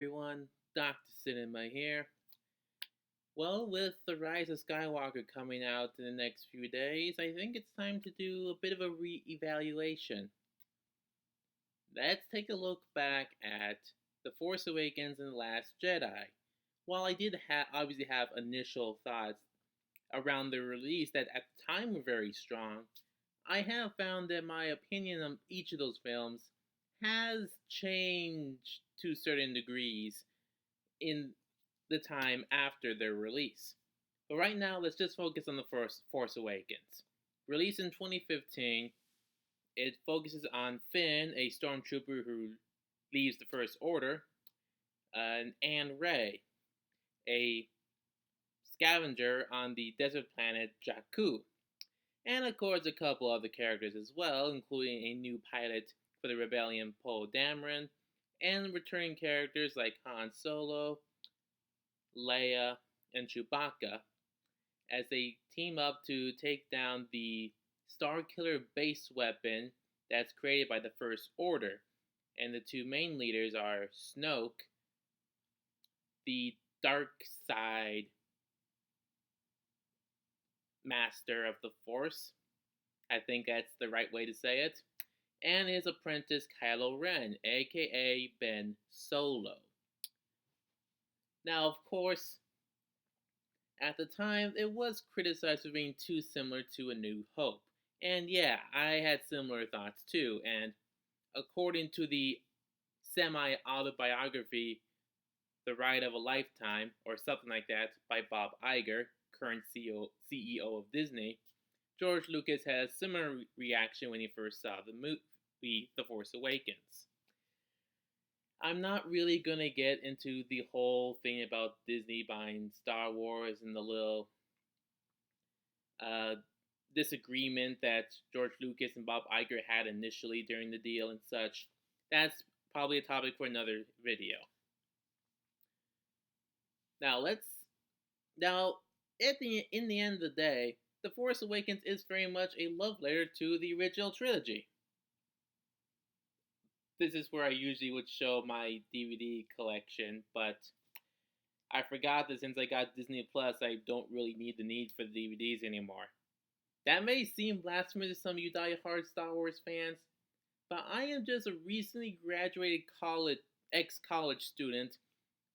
Everyone, Dr. Cinema here. Well, with the Rise of Skywalker coming out in the next few days, I think it's time to do a bit of a re-evaluation. Let's take a look back at The Force Awakens and The Last Jedi. While I did obviously have initial thoughts around the release that at the time were very strong, I have found that my opinion on each of those films has changed to certain degrees in the time after their release. But right now, let's just focus on the first Force Awakens. Released in 2015, it focuses on Finn, a stormtrooper who leaves the First Order, and Rey, a scavenger on the desert planet Jakku. And of course, a couple other characters as well, including a new pilot for the Rebellion, Poe Dameron, and returning characters like Han Solo, Leia, and Chewbacca as they team up to take down the Starkiller base weapon that's created by the First Order. And the two main leaders are Snoke, the dark side master of the Force. I think that's the right way to say it. And his apprentice Kylo Ren, aka Ben Solo. Now, of course, at the time, it was criticized for being too similar to A New Hope. And yeah, I had similar thoughts too. And according to the semi autobiography, The Ride of a Lifetime, or something like that, by Bob Iger, current CEO of Disney, George Lucas had a similar reaction when he first saw the movie The Force Awakens. I'm not really gonna get into the whole thing about Disney buying Star Wars and the little uh, disagreement that George Lucas and Bob Iger had initially during the deal and such. That's probably a topic for another video. Now let's now in the end of the day, The Force Awakens is very much a love letter to the original trilogy. This is where I usually would show my DVD collection, but I forgot that since I got Disney Plus, I don't really need the need for the DVDs anymore. That may seem blasphemous to some of you die-hard Star Wars fans, but I am just a recently graduated ex-college student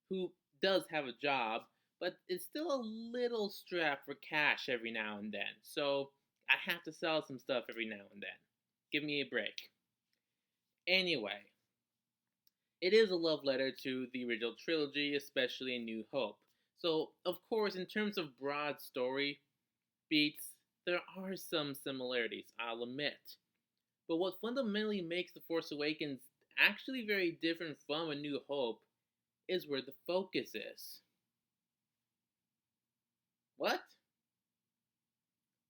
who does have a job, but is still a little strapped for cash every now and then. So I have to sell some stuff every now and then. Give me a break. Anyway, it is a love letter to the original trilogy, especially in New Hope. So, of course, in terms of broad story beats, there are some similarities, I'll admit. But what fundamentally makes The Force Awakens actually very different from A New Hope is where the focus is. What?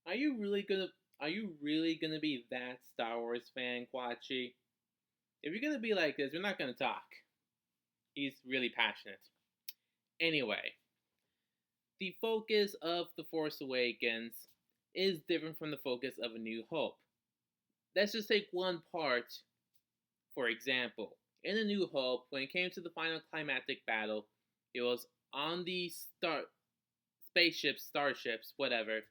Are you really gonna be that Star Wars fan, Quachi? If you're gonna be like this, we're not gonna talk. He's really passionate. Anyway, the focus of The Force Awakens is different from the focus of A New Hope. Let's just take one part, for example. In A New Hope, when it came to the final climactic battle, it was on the starships, whatever,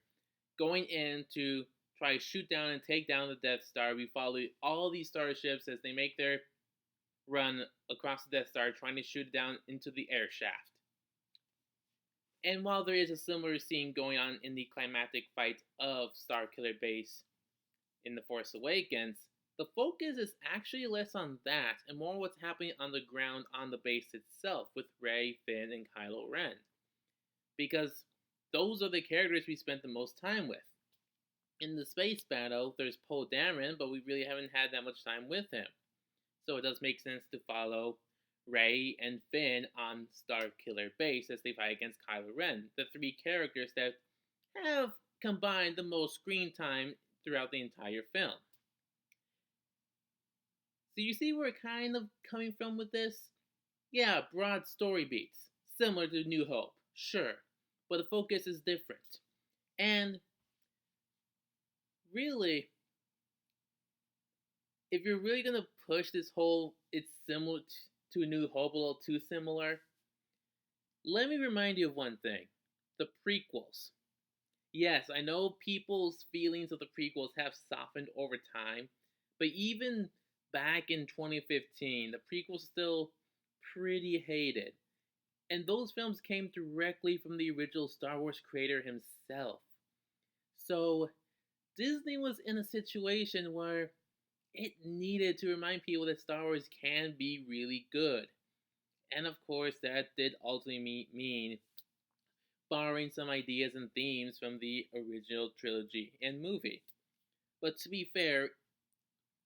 going in to try to shoot down and take down the Death Star. We follow all these starships as they make their run across the Death Star, trying to shoot down into the air shaft. And while there is a similar scene going on in the climactic fight of Starkiller Base in The Force Awakens, the focus is actually less on that and more what's happening on the ground on the base itself with Rey, Finn, and Kylo Ren. Because those are the characters we spent the most time with. In the space battle, there's Poe Dameron, but we really haven't had that much time with him. So it does make sense to follow Rey and Finn on Starkiller Base as they fight against Kylo Ren, the three characters that have combined the most screen time throughout the entire film. So you see where we're kind of coming from with this? Yeah, broad story beats, similar to New Hope, sure, but the focus is different. And really, if you're really gonna push this whole it's similar to A New Hope a little too similar, let me remind you of one thing: the prequels. Yes, I know people's feelings of the prequels have softened over time, but even back in 2015, the prequels still pretty hated. And those films came directly from the original Star Wars creator himself. So Disney was in a situation where it needed to remind people that Star Wars can be really good. And of course, that did ultimately mean borrowing some ideas and themes from the original trilogy and movie. But to be fair,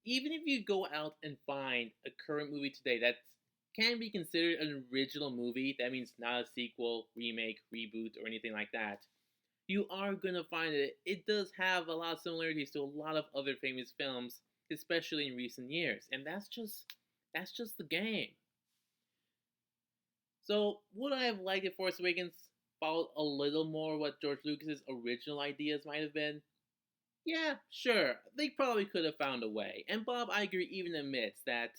even if you go out and find a current movie today that can be considered an original movie, that means not a sequel, remake, reboot, or anything like that, you are gonna find that it does have a lot of similarities to a lot of other famous films, especially in recent years. And that's just the game. So would I have liked if Force Awakens followed a little more what George Lucas's original ideas might have been? Yeah, sure. They probably could have found a way. And Bob Iger even admits that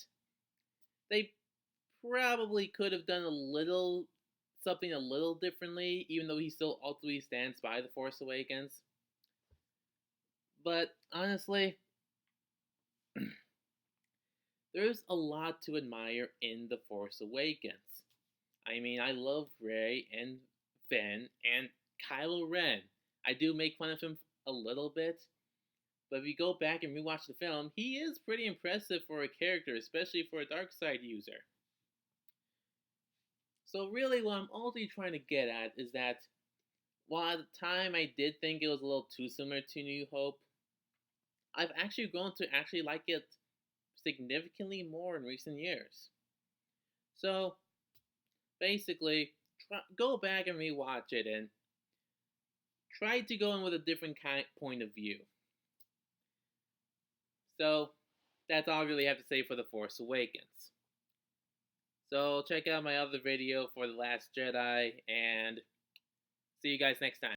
they probably could have done a little something a little differently, even though he still ultimately stands by The Force Awakens. But honestly, there's a lot to admire in The Force Awakens. I mean, I love Rey and Finn and Kylo Ren. I do make fun of him a little bit, but if you go back and rewatch the film, he is pretty impressive for a character, especially for a dark side user. So really what I'm ultimately trying to get at is that while at the time I did think it was a little too similar to New Hope, I've actually grown to actually like it significantly more in recent years. So basically, go back and rewatch it and try to go in with a different kind point of view. So that's all I really have to say for The Force Awakens. So check out my other video for The Last Jedi and see you guys next time.